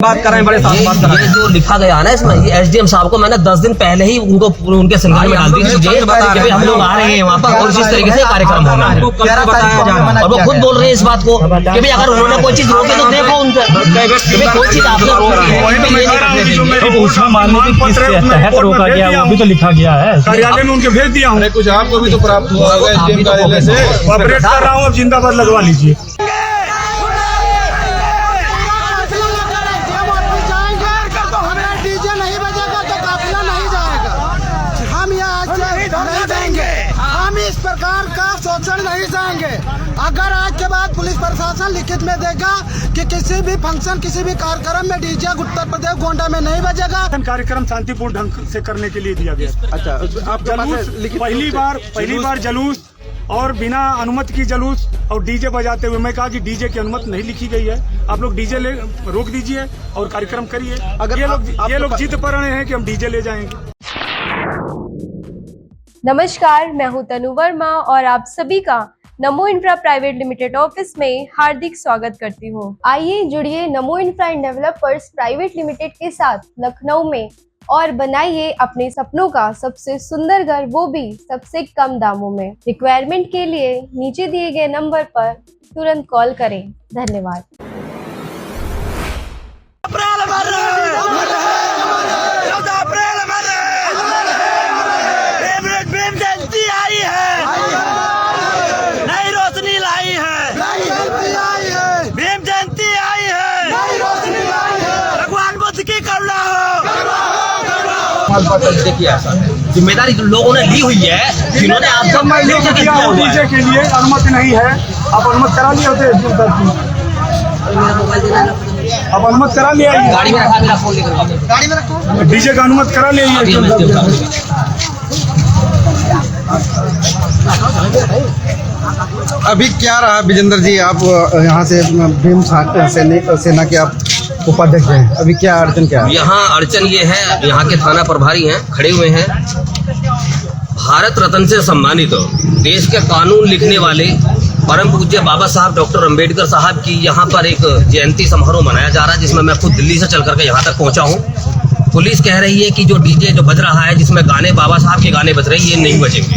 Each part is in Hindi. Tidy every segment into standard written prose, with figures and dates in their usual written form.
बात कर रहे हैं बड़े साथ बात कर रहे हैं। ये जो लिखा गया है ना इसमें, ये एसडीएम साहब को मैंने 10 दिन पहले ही उनको उनके संज्ञान में डाल दी थी कि हम लोग आ रहे हैं वहाँ पर और इस तरीके से कार्यक्रम होना है। और वो खुद बोल रहे हैं इस बात को कि भाई अगर उन्होंने कोई चीज रोकी तो देखो उनसे कोई चीज आपने रोकी है उसमें मानने की किस तहत रोका गया वो भी तो लिखा गया है। कार्यालय में उनके भेज दिया हूँ। कुछ आपको भी तो प्राप्त हुआ होगा एसडीएम कार्यालय से। ऑपरेट कर रहा हूँ, अब जिंदाबाद लगवा लीजिए। हम इस प्रकार का शोषण नहीं सहेंगे। अगर आज के बाद पुलिस प्रशासन लिखित में देगा कि किसी भी फंक्शन किसी भी कार्यक्रम में डीजे उत्तर प्रदेश गोंडा में नहीं बजेगा। कार्यक्रम शांतिपूर्ण ढंग से करने के लिए दिया गया। अच्छा, आप जलूस पहली बार जलूस और बिना अनुमति की जलूस और डीजे बजाते हुए, मैं कहा कि डीजे की अनुमति नहीं लिखी गई है, आप लोग डीजे रोक दीजिए और कार्यक्रम करिए। अगर ये लोग जिद पर रहे हैं कि हम डीजे ले जाएंगे। नमस्कार, मैं हूं तनु वर्मा और आप सभी का नमो इंफ्रा प्राइवेट लिमिटेड ऑफिस में हार्दिक स्वागत करती हूं। आइए जुड़िए नमो infra and developers private limited के साथ लखनऊ में और बनाइए अपने सपनों का सबसे सुंदर घर, वो भी सबसे कम दामों में। रिक्वायरमेंट के लिए नीचे दिए गए नंबर पर तुरंत कॉल करें। धन्यवाद। देखिए ऐसा जिम्मेदारी लोगों ने ली हुई है, जिन्होंने आप डीजे के लिए अनुमति नहीं है। आप अनुमति करा लिए होते, अब अनुमति करा लिया, गाड़ी में रखा, मेरा फोन लेकर गाड़ी में रखो, डीजे का अनुमति करा लिया। अभी क्या रहा विजेंद्र जी, आप यहाँ से भीम सेना के आप उपाध्यक्ष हैं, अभी क्या अड़चन क्या है? यहाँ अड़चन ये है, यहाँ के थाना प्रभारी हैं खड़े हुए हैं, भारत रत्न से सम्मानित देश के कानून लिखने वाले परम पूज्य बाबा साहब डॉक्टर अंबेडकर साहब की यहाँ पर एक जयंती समारोह मनाया जा रहा है, जिसमें मैं खुद दिल्ली से चल करके यहाँ तक पहुँचा हूँ। पुलिस कह रही है कि जो डीजे जो बज रहा है, जिसमें गाने बाबा साहब के गाने बज रहे हैं, ये नहीं बजेंगे,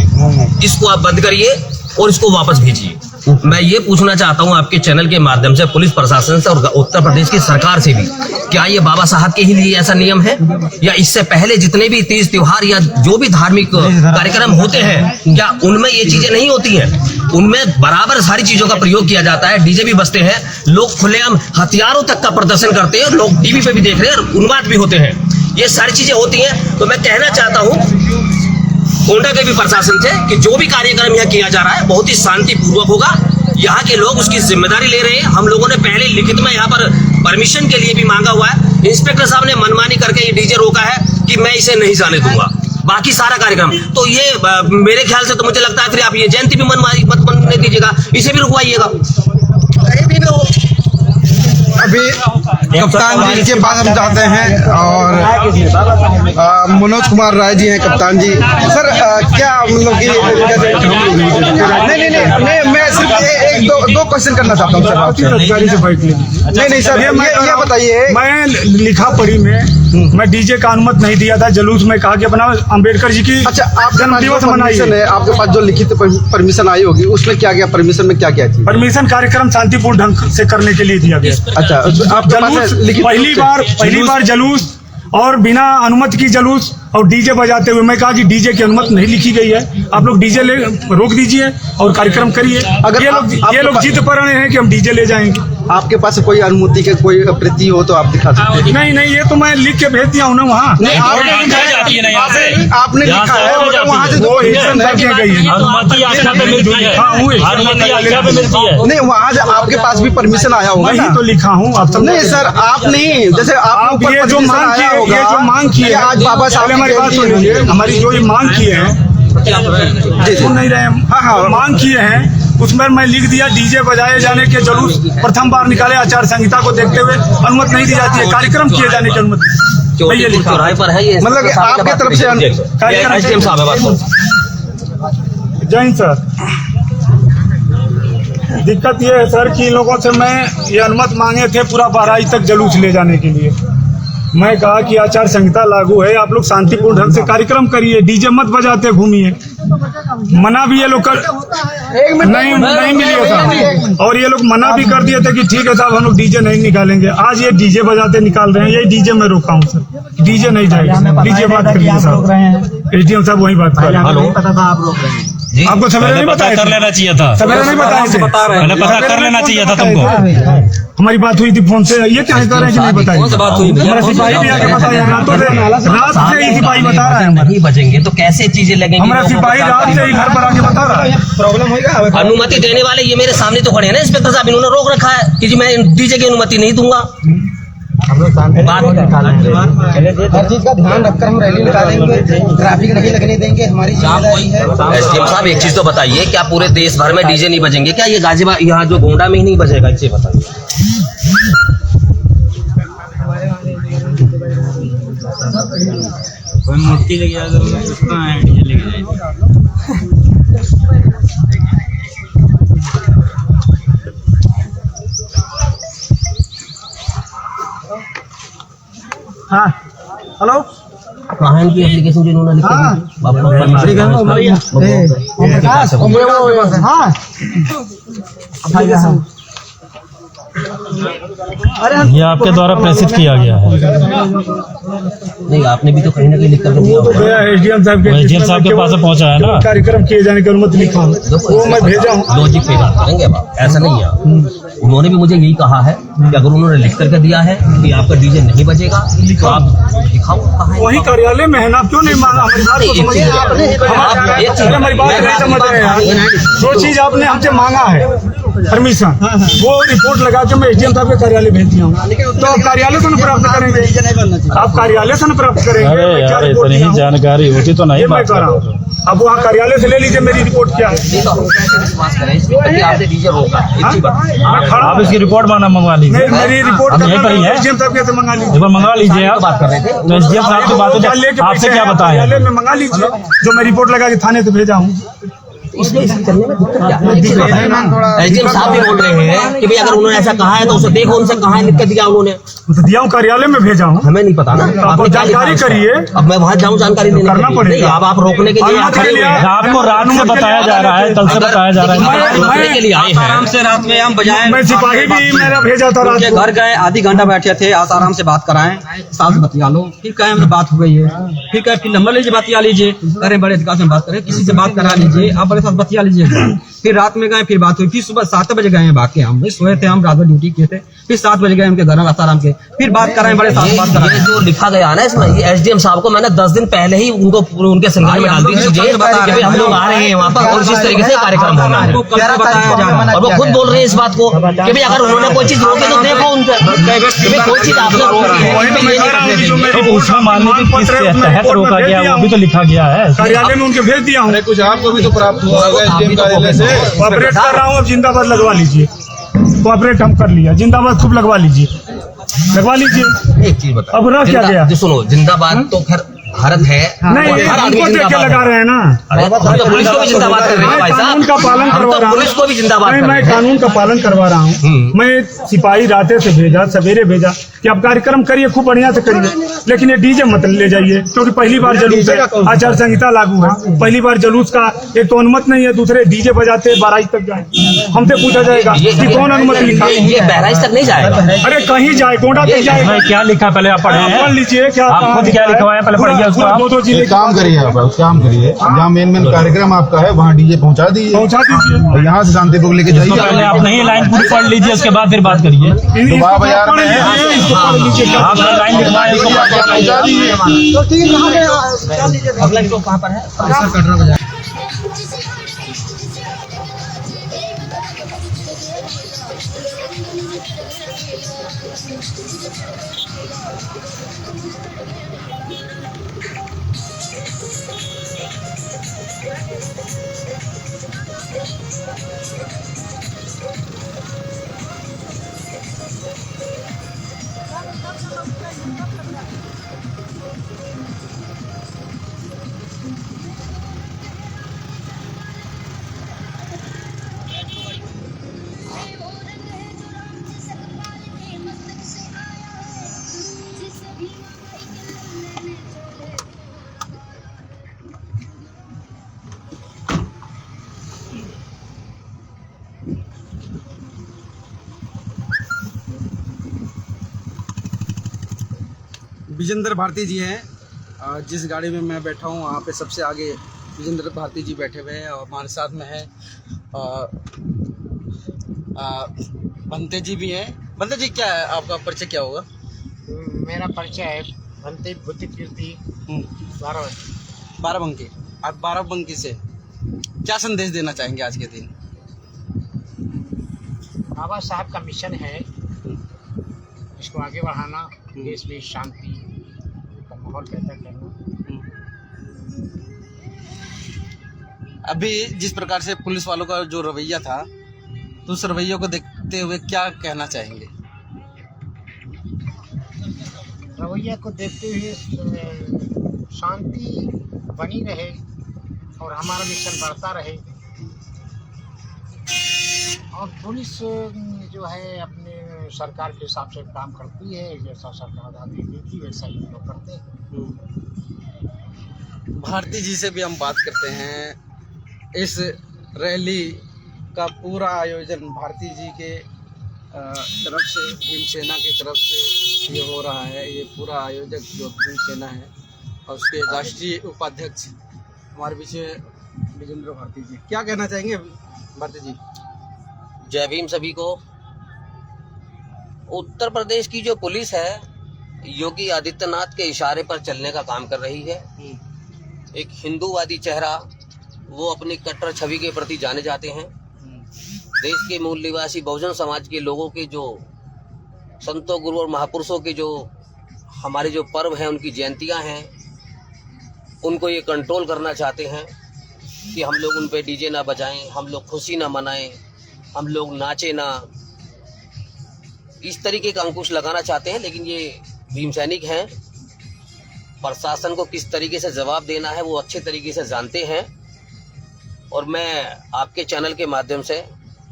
इसको आप बंद करिए और इसको वापस भेजिए। मैं ये पूछना चाहता हूँ आपके चैनल के माध्यम से पुलिस प्रशासन से और उत्तर प्रदेश की सरकार से भी, क्या ये बाबा साहब के ही लिए ऐसा नियम है, या इससे पहले जितने भी तीज त्योहार या जो भी धार्मिक कार्यक्रम होते हैं, क्या उनमें ये चीजें नहीं होती हैं? उनमें बराबर सारी चीजों का प्रयोग किया जाता है, डीजे भी बजते हैं, लोग खुलेआम हथियारों तक का प्रदर्शन करते हैं, लोग टीवी पे भी देख रहे हैं और उन्माद भी होते हैं, ये सारी चीजें होती हैं। तो मैं कहना चाहता हूँ गोंडा के भी प्रशासन से कि जो भी कार्यक्रम यहाँ किया जा रहा है बहुत ही शांतिपूर्वक होगा। यहाँ के लोग उसकी जिम्मेदारी ले रहे हैं। हम लोगों ने पहले लिखित में यहाँ पर परमिशन के लिए भी मांगा हुआ है। इंस्पेक्टर साहब ने मनमानी करके ये डीजे रोका है कि मैं इसे नहीं जाने दूंगा, बाकी सारा कार्यक्रम तो ये मेरे ख्याल से तो मुझे लगता है फिर आप ये जयंती भी मत बनने दीजिएगा, इसे भी रुकवाइएगा। अभी कप्तान जी के पास हम जाते हैं और मनोज कुमार राय जी हैं कप्तान जी। सर क्या मतलब कि नहीं मैं सिर्फ एक दो क्वेश्चन करना चाहता हूँ सर आपसे। नहीं सर ये बताइए, मैं लिखा पढ़ी में मैं डीजे का अनुमति नहीं दिया था। जलूस में कहा कि अपना अम्बेडकर जी की अच्छा आप जन्मदिवस मनाइए। आपके पास जो लिखित परमिशन आई होगी उसमें क्या क्या परमिशन में क्या क्या चीज? परमिशन कार्यक्रम शांतिपूर्ण ढंग से करने के लिए दिया गया। अच्छा, आप पहली बार जलूस और बिना अनुमति की जलूस और डीजे बजाते हुए, मैं कहा कि डीजे की अनुमति नहीं लिखी गई है, आप लोग डीजे रोक दीजिए और कार्यक्रम करिए। अगर ये लोग जिद पर रहे हैं कि हम डीजे ले जाएंगे। आपके पास कोई अनुमति के कोई प्रति हो तो आप दिखा सकते हैं। नहीं ये तो मैं लिख के भेज दिया हूँ ना वहाँ। आपने लिखा है वहाँ से नहीं, वहाँ आपके पास भी परमिशन आया होगा ना? तो लिखा हूँ आप सब। नहीं सर आप नहीं, जैसे आप ये जो मांग की है आज बाबा साहब हमारी बात सुनिए, हमारी जो ये मांग किए हैं सुन नहीं रहे हम। हाँ मांग किए हैं उसमें मैं लिख दिया डीजे बजाए जाने के जलूस प्रथम बार निकाले आचार संहिता को देखते हुए अनुमति नहीं दी जाती है, कार्यक्रम किए जाने की अनुमति चौराहे पर है ये, मतलब आपकी तरफ से कार्यक्रम। जय हिंद सर। दिक्कत ये है सर कि इन लोगों से मैं ये अनुमति मांगे थे पूरा बहराइच तक जुलूस ले जाने के लिए। मैं कहा कि आचार संहिता लागू है, आप लोग शांतिपूर्ण ढंग से कार्यक्रम करिए, डीजे मत बजाते घूमिए। मना भी ये लोग कर नहीं मिली है साहब, और ये लोग मना भी कर दिए थे कि ठीक है साहब हम लोग डीजे नहीं निकालेंगे। आज ये डीजे बजाते निकाल रहे हैं, यही डीजे में रोका हूँ सर, डीजे नहीं जाएगा। डीजे बात करिए साहब, एसडीएम साहब वही बात कर रहे हैं। पता था आप रोक रहे हैं, आपको सवेरे नहीं पता कर लेना चाहिए था, सवेरे नहीं बताया थे, पहले पता कर लेना चाहिए था तुमको। हमारी बात हुई थी फोन से, ये क्या कह रहे हैं कि नहीं बताई? बात हुई हमारा सिपाही भी आके बताया, रात से ही सिपाही बता रहा है। नहीं बचेंगे तो कैसे चीजें लगेंगी? हमारा सिपाही रात से ही घर पर आके बता रहा है। प्रॉब्लम होगा। अनुमति देने वाले ये मेरे सामने तो खड़े हैं ना इंस्पेक्टर साहब, इन्होंने रोक रखा है कि जी मैं डीजे की अनुमति नहीं दूंगा। हर चीज का ध्यान रखकर हम रैली निकालेंगे, ट्रैफिक नहीं लगने देंगे, हमारी जिम्मेदारी है। एसडीएम साहब एक चीज तो बताइए, क्या पूरे देश भर में डीजे नहीं बजेंगे? क्या ये गाजियाबाद यहाँ जो गोंडा में ही नहीं बजेगा? इसे बताइए। कोई मूर्ति लेके आ तो डीजे लेके जाएगी। हाँ हेलो, कहाँ है इनकी एप्लीकेशन जो इन्होंने लिखी ये आपके द्वारा प्रेषित किया गया है। नहीं, आपने भी तो कहीं ना कहीं लिख कर दिया होगा। एसडीएम साहब के पास पहुंचा है ना, कार्यक्रम किए जाने की अनुमति लिखा हूँ, वो मैं भेजा हूँ। लॉजिक पे बात करेंगे अब आप, ऐसा नहीं है। उन्होंने भी मुझे यही कहा है कि अगर उन्होंने लिख करके दिया है कि आपका डीजे नहीं बजेगा तो आप दिखाओ कहाँ है। वही कार्यालय में है ना, क्यों नहीं मांगा? हमारी बात को समझिए, हमारी बात नहीं समझ रहे हैं यार। जो चीज आपने हमसे मांगा है परमिशन, वो रिपोर्ट लगा के मैं एसडीएम साहब के कार्यालय भेज दिया हूँ, तो कार्यालय से प्राप्त करेंगे, आप कार्यालय से प्राप्त करेंगे। अरे यार इतनी ही जानकारी होती तो नहीं बात कर रहा हूँ। अब वहाँ कार्यालय से ले लीजिए मेरी रिपोर्ट क्या है। विश्वास करें इस पर कि आपने डीजे रोका है। आप इसकी रिपोर्ट मंगवा लीजिए, मेरी रिपोर्ट यहीं पर ही है, एसडीएम साहब के मंगा लीजिए, एक बार मंगवा लीजिए आप। बात कर रहे थे तो एसडीएम साहब की बात हो, आपसे क्या बताया? कार्यालय में मंगा लीजिए, जो मैं रिपोर्ट लगा के थाने से भेजा हूँ। इसलिए चलने में दिक्कत क्या है? एसडीएम साहब भी बोल रहे हैं कि भाई अगर उन्होंने ऐसा कहा है तो उसे देखो, उनसे कहा है, लिख कर दिया उन्होंने। तो दिया हूँ, कार्यालय में भेजा हूँ। हमें नहीं पता ना, आपने जानकारी करिए। अब मैं वहाँ जाऊँ जानकारी लेने करना पड़ेगा। अब आप रोकने के लिए आपको रात में बताया जा रहा है, कल से बताया जा रहा है, रोकने के लिए आए हैं। आराम से रात में हम बजाए, मैं सिपाही भी मेरा भेजा था रात को। घर गए, आधी घंटा बैठे थे, आज आराम से बात कराएं, साहब से बतिया लो, फिर कहे हमसे बात हो गई है, फिर कहे फिर नंबर लीजिए, बतिया लीजिए, अरे बड़े अधिकार से बात करें, किसी से बात करा लीजिए, आप बड़े साथ बतिया लीजिए। फिर रात में गए, फिर बात हुई, फिर सुबह 7 बजे गए हैं भाग के, हम सोए थे, हम रात में ड्यूटी किए थे, फिर 7 बजे गए उनके घर में आसाराम के, फिर बात कराएं, बड़े साथ बात कराएं। ये जो लिखा गया ना इसमें, ये एसडीएम साहब को मैंने 10 दिन पहले ही उनको उनके संज्ञान में डाल दी थी कि भाई हम लोग आ रहे हैं वहाँ पर और इस तरीके से कार्यक्रम होना है, और वो खुद बोल रहे हैं इस बात को कि भाई अगर उन्होंने कोई चीज रोकी तो देखो उनका कोई चीज आपने रोकी है, उसमें मानने की किस तहत रोका गया वो भी तो लिखा गया है। कार्यालय में उनके भेज दिया हूँ। कुछ आपको भी तो प्राप्त हुआ होगा एसडीएम कार्यालय से। ऑपरेट कर रहा हूँ, अब जिंदाबाद लगवा लीजिए, कोऑपरेट हम कर लिया, जिंदाबाद खूब लगवा लीजिए, लगवा लीजिए। एक चीज बताओ, अब रह क्या गया? सुनो, जिंदाबाद तो खैर भारत है, नहीं, हर आदमी इनको देख के जिंदाबाद लगा है। रहे हैं ना। अरे हम तो पुलिस को भी जिंदाबाद कर रहे हैं भाई साहब, कानून का पालन हम करवा तो रहा हूँ, पुलिस को भी जिंदाबाद कर मैं रहे हैं। कानून का पालन करवा रहा हूँ। मैं सिपाही राते से भेजा, सवेरे भेजा कि आप कार्यक्रम करिए, खूब बढ़िया से करिए, लेकिन ये डीजे मत ले जाइए, क्योंकि पहली बार जुलूस है, आचार संहिता लागू है, पहली बार जुलूस का एक तो अनुमति नहीं है, दूसरे डीजे बजाते बहराइच तक जाए, हमसे पूछा जाएगा कि कौन अनुमति लिखा। ये बहराइच तक नहीं जाएगा। अरे कहीं जाए, गोंडा तक जाए, इसमें क्या लिखा पहले आप पढ़े हैं, पढ़ लीजिए, क्या आप खुद क्या लिखवाए पहले पढ़िए उसको आप। 2 जिले एक काम करिए आप, काम करिए, जहाँ मेन कार्यक्रम आपका है वहाँ डीजे पहुँचा दीजिए, पहुँचा दीजिए। और यहाँ से शांतिपूर्वक लेके तो पहले आप नहीं लाइन पूरी पढ़ लीजिए, उसके बाद फिर बात करिए। दुबा बाजार में है, आप लाइन लिखवाएं, उसको पहुँचा दीजिए। तो ठीक कहाँ पे अगला स्टॉप कहाँ पर है? विजेंद्र भारती जी हैं। जिस गाड़ी में मैं बैठा हूँ वहाँ पे सबसे आगे विजेंद्र भारती जी बैठे हुए हैं और हमारे साथ में है भंते जी भी हैं। भंते जी, क्या है आपका परिचय, क्या होगा? मेरा परिचय है भंते बुद्धि कीर्ति बाराबंकी। आप बाराबंकी से क्या संदेश देना चाहेंगे आज के दिन? बाबा साहब का मिशन है इसको आगे बढ़ाना, देश में शांति का माहौल पैदा करना। अभी जिस प्रकार से पुलिस वालों का जो रवैया था, तो उस रवैये को देखते हुए क्या कहना चाहेंगे? रवैया को देखते हुए शांति बनी रहे और हमारा मिशन बढ़ता रहे। और पुलिस जो है अपने सरकार के हिसाब से काम करती है, जैसा सरकार आदेश देती है वैसा ही लोग करते हैं। भारती जी से भी हम बात करते हैं। इस रैली का पूरा आयोजन भारती जी के तरफ से, भीमसेना की तरफ से ये हो रहा है। ये पूरा आयोजक जो भीमसेना है और उसके राष्ट्रीय उपाध्यक्ष हमारे पीछे विजेंद्र भारती जी, क्या कहना चाहेंगे भारती जी? जय भीम सभी को। उत्तर प्रदेश की जो पुलिस है योगी आदित्यनाथ के इशारे पर चलने का काम कर रही है। एक हिंदूवादी चेहरा, वो अपनी कट्टर छवि के प्रति जाने जाते हैं। देश के मूल निवासी बहुजन समाज के लोगों के जो संतों, गुरु और महापुरुषों के जो हमारे जो पर्व हैं, उनकी जयंतियां हैं, उनको ये कंट्रोल करना चाहते हैं कि हम लोग उन पे डीजे ना बजाएं, हम लोग खुशी ना मनाएं, हम लोग नाचे ना, इस तरीके का अंकुश लगाना चाहते हैं। लेकिन ये भीम सैनिक हैं, प्रशासन को किस तरीके से जवाब देना है वो अच्छे तरीके से जानते हैं। और मैं आपके चैनल के माध्यम से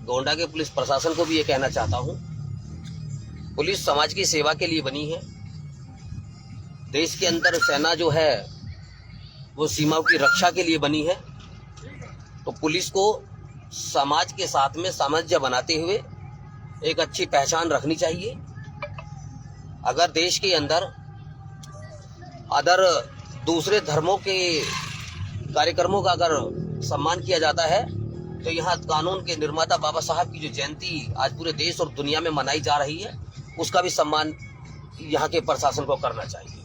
गोंडा के पुलिस प्रशासन को भी ये कहना चाहता हूँ, पुलिस समाज की सेवा के लिए बनी है। देश के अंदर सेना जो है वो सीमाओं की रक्षा के लिए बनी है। तो पुलिस को समाज के साथ में सामंजस्य बनाते हुए एक अच्छी पहचान रखनी चाहिए। अगर देश के अंदर अदर दूसरे धर्मों के कार्यक्रमों का अगर सम्मान किया जाता है, तो यहाँ कानून के निर्माता बाबा साहब की जो जयंती आज पूरे देश और दुनिया में मनाई जा रही है, उसका भी सम्मान यहाँ के प्रशासन को करना चाहिए।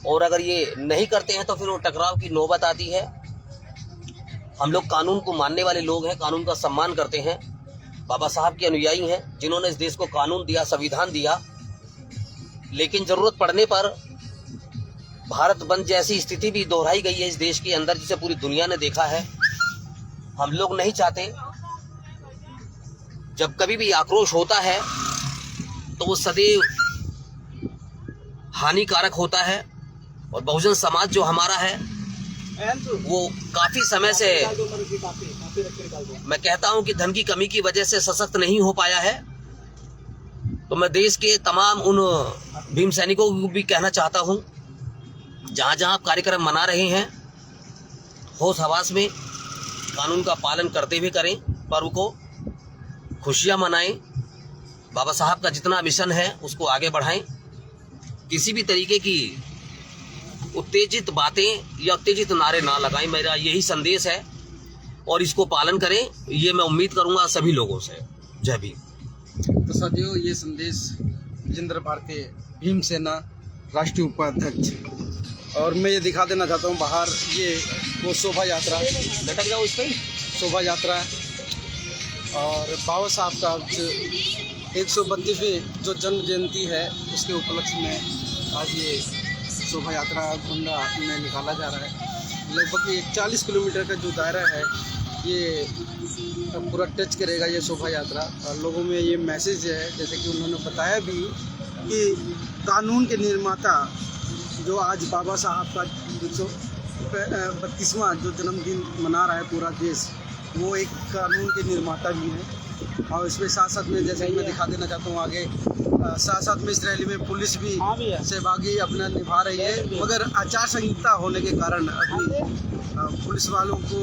और अगर ये नहीं करते हैं तो फिर वो टकराव की नौबत आती है। हम लोग कानून को मानने वाले लोग हैं, कानून का सम्मान करते हैं, बाबा साहब के अनुयायी हैं, जिन्होंने इस देश को कानून दिया, संविधान दिया। लेकिन जरूरत पड़ने पर भारत बंद जैसी स्थिति भी दोहराई गई है इस देश के अंदर, जिसे पूरी दुनिया ने देखा है। हम लोग नहीं चाहते, जब कभी भी आक्रोश होता है तो वो सदैव हानिकारक होता है। और बहुजन समाज जो हमारा है वो काफी समय से, मैं कहता हूं कि धन की कमी की वजह से सशक्त नहीं हो पाया है। तो मैं देश के तमाम उन भीम सैनिकों को भी कहना चाहता हूं, जहां जहां आप कार्यक्रम मना रहे हैं, होश हवास में कानून का पालन करते हुए करें, पर्व को खुशियां मनाएं, बाबा साहब का जितना मिशन है उसको आगे बढ़ाएं। किसी भी तरीके की उत्तेजित बातें या उत्तेजित नारे ना लगाएं, मेरा यही संदेश है। और इसको पालन करें, ये मैं उम्मीद करूंगा सभी लोगों से। जय भीम। तो साथियों, ये संदेश विजेंद्र भारती, भीमसेना राष्ट्रीय उपाध्यक्ष। और मैं ये दिखा देना चाहता हूँ बाहर, ये वो शोभा यात्रा, लटक जाओ इस पर, शोभा यात्रा। और बाबा साहब का 132वीं जो जन्म जयंती है, उसके उपलक्ष्य में आज ये शोभा यात्रा गोंडा में निकाला जा रहा है। लगभग ये 40 किलोमीटर का जो दायरा है, ये पूरा टच करेगा ये शोभा यात्रा। और लोगों में ये मैसेज है, जैसे कि उन्होंने बताया भी, कि कानून के निर्माता जो आज बाबा साहब का 132वां जो जन्मदिन मना रहा है पूरा देश, वो एक कानून के निर्माता भी हैं। और इसमें साथ साथ में, जैसे कि मैं दिखा देना चाहता हूँ आगे, साथ साथ में इस रैली में पुलिस भी सहभागी अपना निभा रही है। मगर आचार संहिता होने के कारण अभी पुलिस वालों को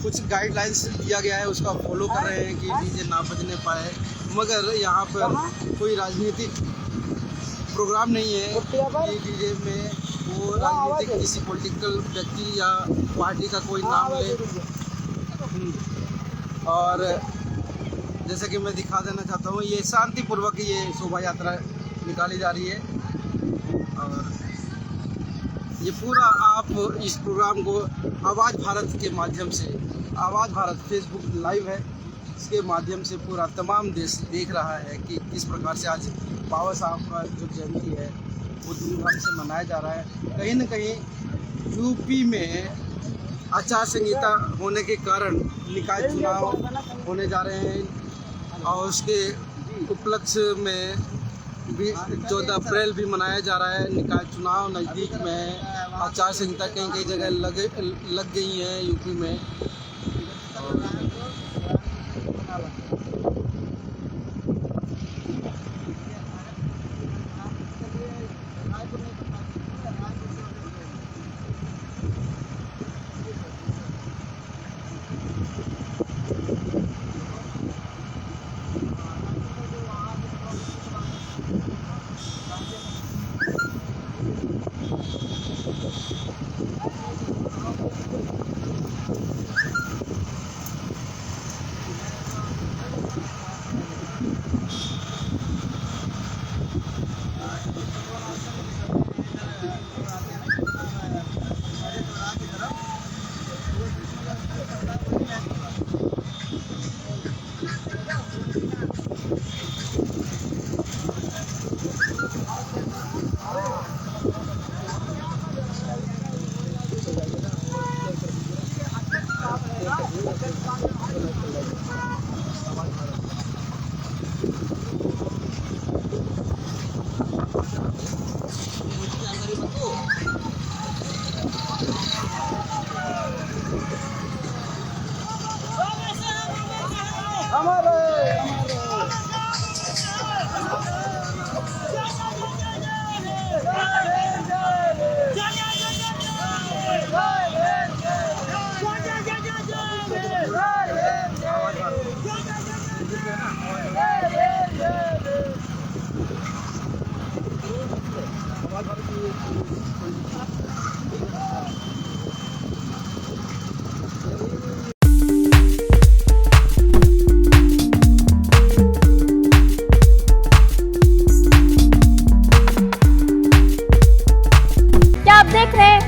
कुछ गाइडलाइंस दिया गया है, उसका फॉलो कर रहे हैं कि डीजे ना बजने पाए। मगर यहाँ पर कोई राजनीतिक प्रोग्राम नहीं है कि डीजे में वो राजनीतिक किसी पॉलिटिकल व्यक्ति या पार्टी का कोई नाम ले। और जैसे कि मैं दिखा देना चाहता हूँ, ये शांतिपूर्वक ये शोभा यात्रा निकाली जा रही है। और ये पूरा आप इस प्रोग्राम को आवाज़ भारत के माध्यम से, आवाज़ भारत फेसबुक लाइव है, इसके माध्यम से पूरा तमाम देश देख रहा है कि किस प्रकार से आज बाबा साहब का जो जयंती है वो धूमधाम से मनाया जा रहा है। कहीं न कहीं यूपी में आचार संहिता होने के कारण निकाय चुनाव होने जा रहे हैं और उसके उपलक्ष्य में 14 अप्रैल भी मनाया जा रहा है। निकाय चुनाव नज़दीक में है, आचार संहिता कई जगह लग गई हैं यूपी में।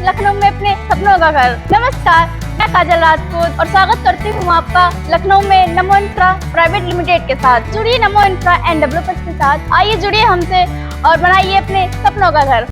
लखनऊ में अपने सपनों का घर। नमस्कार, मैं काजल राजपूत और स्वागत करती हूँ आपका लखनऊ में नमो इंफ्रा प्राइवेट लिमिटेड के साथ। जुड़िए नमो इंफ्रा एंड डेवलपर्स के साथ, आइए जुड़िए हमसे और बनाइए अपने सपनों का घर।